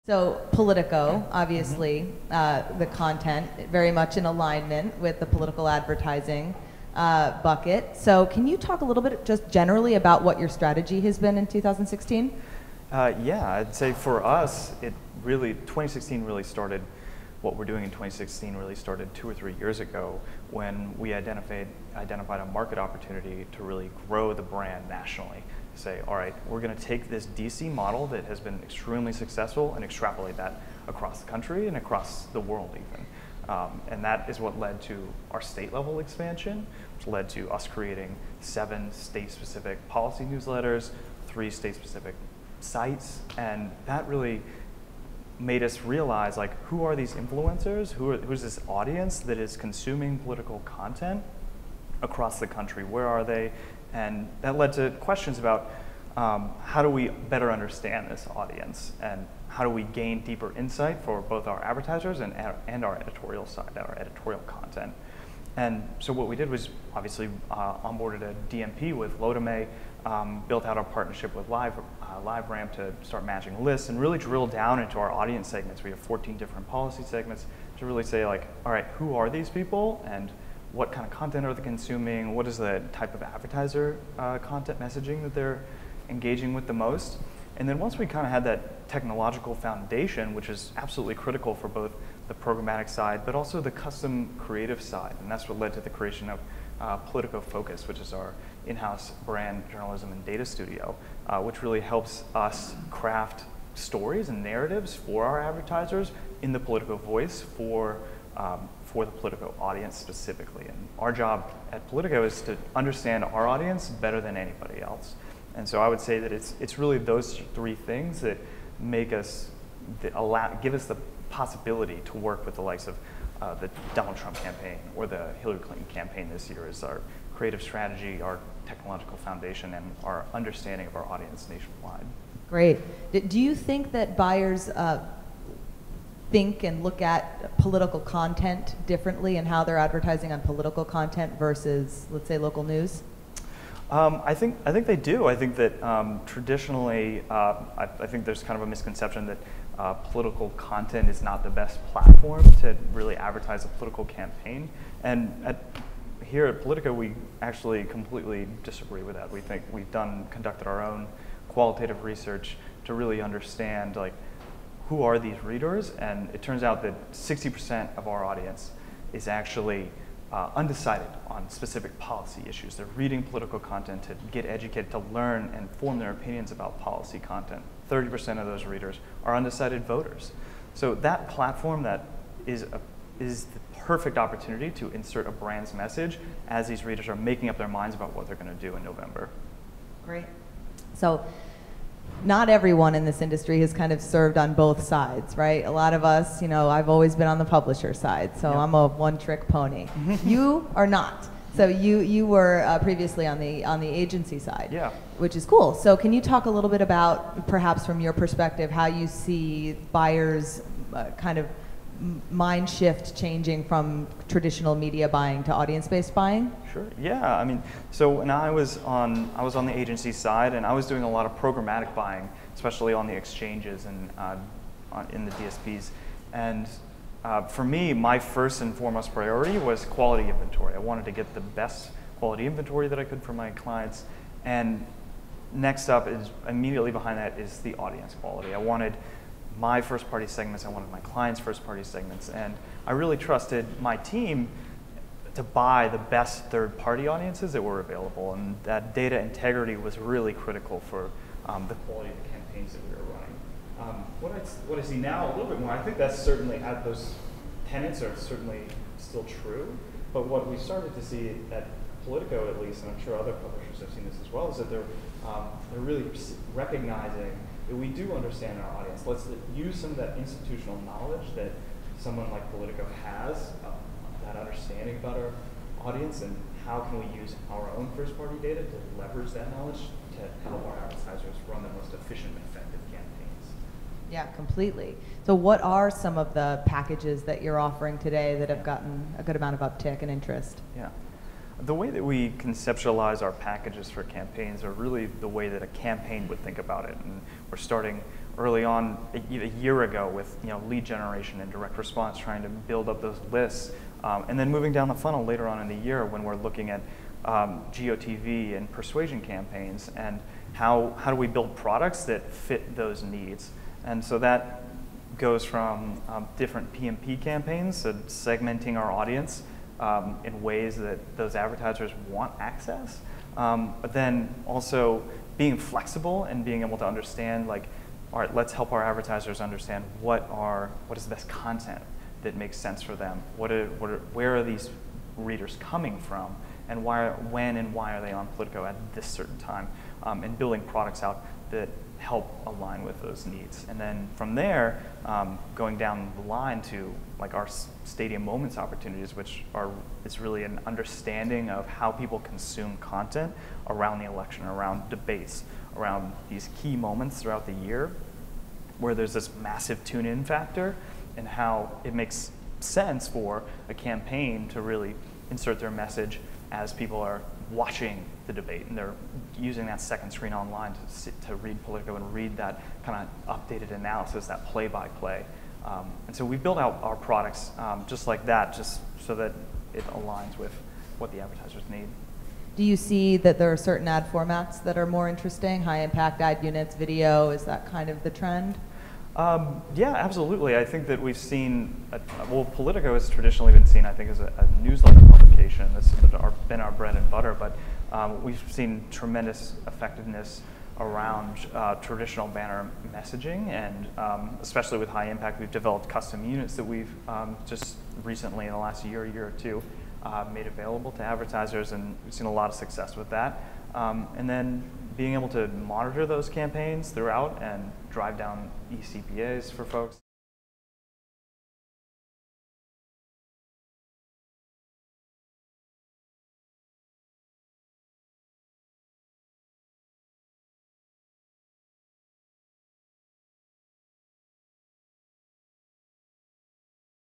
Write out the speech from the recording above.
So Politico, obviously, the content, very much in alignment with the political advertising bucket. So can you talk a little bit just generally about what your strategy has been in 2016? Yeah, I'd say for us, 2016 really started, what we're doing in 2016 really started 2 or 3 years ago when we identified a market opportunity to really grow the brand nationally. Say, all right, we're going to take this DC model that has been extremely successful and extrapolate that across the country and across the world even. And that is what led to our state level expansion, which led to us creating 7 state-specific policy newsletters, 3 state-specific sites, and that really made us realize, like, who are these influencers? Who's this audience that is consuming political content across the country? Where are they? And that led to questions about how do we better understand this audience, and how do we gain deeper insight for both our advertisers and our editorial side, our editorial content. And so what we did was obviously onboarded a DMP with Lotame, built out our partnership with LiveRamp to start matching lists and really drill down into our audience segments. We have 14 different policy segments to really say, like, all right, who are these people and what kind of content are they consuming? What is the type of advertiser content messaging that they're engaging with the most? And then once we kind of had that technological foundation, which is absolutely critical for both the programmatic side, but also the custom creative side, and that's what led to the creation of Politico Focus, which is our in-house brand journalism and data studio, which really helps us craft stories and narratives for our advertisers in the Politico voice for the Politico audience specifically. And our job at Politico is to understand our audience better than anybody else. And so I would say that it's really those 3 things that make us, give us the possibility to work with the likes of the Donald Trump campaign or the Hillary Clinton campaign this year, is our creative strategy, our technological foundation, and our understanding of our audience nationwide. Great. Do you think that buyers think and look at political content differently and how they're advertising on political content versus, let's say, local news? I think they do. I think that traditionally, I think there's kind of a misconception that political content is not the best platform to really advertise a political campaign. And here at Politico, we actually completely disagree with that. We think we've conducted our own qualitative research to really understand, like, who are these readers, and it turns out that 60% of our audience is actually undecided on specific policy issues. They're reading political content to get educated, to learn and form their opinions about policy content. 30% of those readers are undecided voters. So that platform that is the perfect opportunity to insert a brand's message as these readers are making up their minds about what they're going to do in November. Great. So not everyone in this industry has kind of served on both sides, right? A lot of us, I've always been on the publisher side, so yeah. I'm a one-trick pony. You are not. So you were previously on the agency side, yeah, which is cool. So can you talk a little bit about, perhaps from your perspective, how you see buyers kind of mind shift changing from traditional media buying to audience-based buying? Sure. Yeah. I mean, so when I was on the agency side, and I was doing a lot of programmatic buying, especially on the exchanges and in the DSPs. And for me, my first and foremost priority was quality inventory. I wanted to get the best quality inventory that I could for my clients. And next up is, immediately behind that, is the audience quality. I wanted my first-party segments, I wanted my clients' first-party segments, and I really trusted my team to buy the best third-party audiences that were available, and that data integrity was really critical for the quality of the campaigns that we were running. What I see now a little bit more, I think that's certainly, those tenets are certainly still true, but what we started to see at Politico, at least, and I'm sure other publishers have seen this as well, is that they're really recognizing that we do understand our audience. Let's use some of that institutional knowledge that someone like Politico has, that understanding about our audience, and how can we use our own first-party data to leverage that knowledge to help our advertisers run the most efficient and effective campaigns. Yeah, completely. So what are some of the packages that you're offering today that have gotten a good amount of uptick and interest? Yeah. The way that we conceptualize our packages for campaigns are really the way that a campaign would think about it. And we're starting early on a year ago with lead generation and direct response, trying to build up those lists, and then moving down the funnel later on in the year when we're looking at GOTV and persuasion campaigns, and how do we build products that fit those needs. And so that goes from different PMP campaigns, so segmenting our audience in ways that those advertisers want access, but then also being flexible and being able to understand, like, all right, let's help our advertisers understand what is the best content that makes sense for them. Where are these readers coming from, and when and why are they on Politico at this certain time, and building products out that help align with those needs. And then from there, going down the line to like our Stadium Moments opportunities, which is really an understanding of how people consume content around the election, around debates, around these key moments throughout the year, where there's this massive tune-in factor, and how it makes sense for a campaign to really insert their message as people are watching the debate, and they're using that second screen online to read Politico and read that kind of updated analysis, that play-by-play. And so we build out our products just like that, just so that it aligns with what the advertisers need. Do you see that there are certain ad formats that are more interesting? High impact ad units, video, is that kind of the trend? Yeah, absolutely. I think that we've seen, Politico has traditionally been seen, I think, as a newsletter publication. This has been our bread and butter, but we've seen tremendous effectiveness around traditional banner messaging, and especially with high impact, we've developed custom units that we've just recently, in the last year or two, made available to advertisers, and we've seen a lot of success with that. And then being able to monitor those campaigns throughout and drive down eCPAs for folks.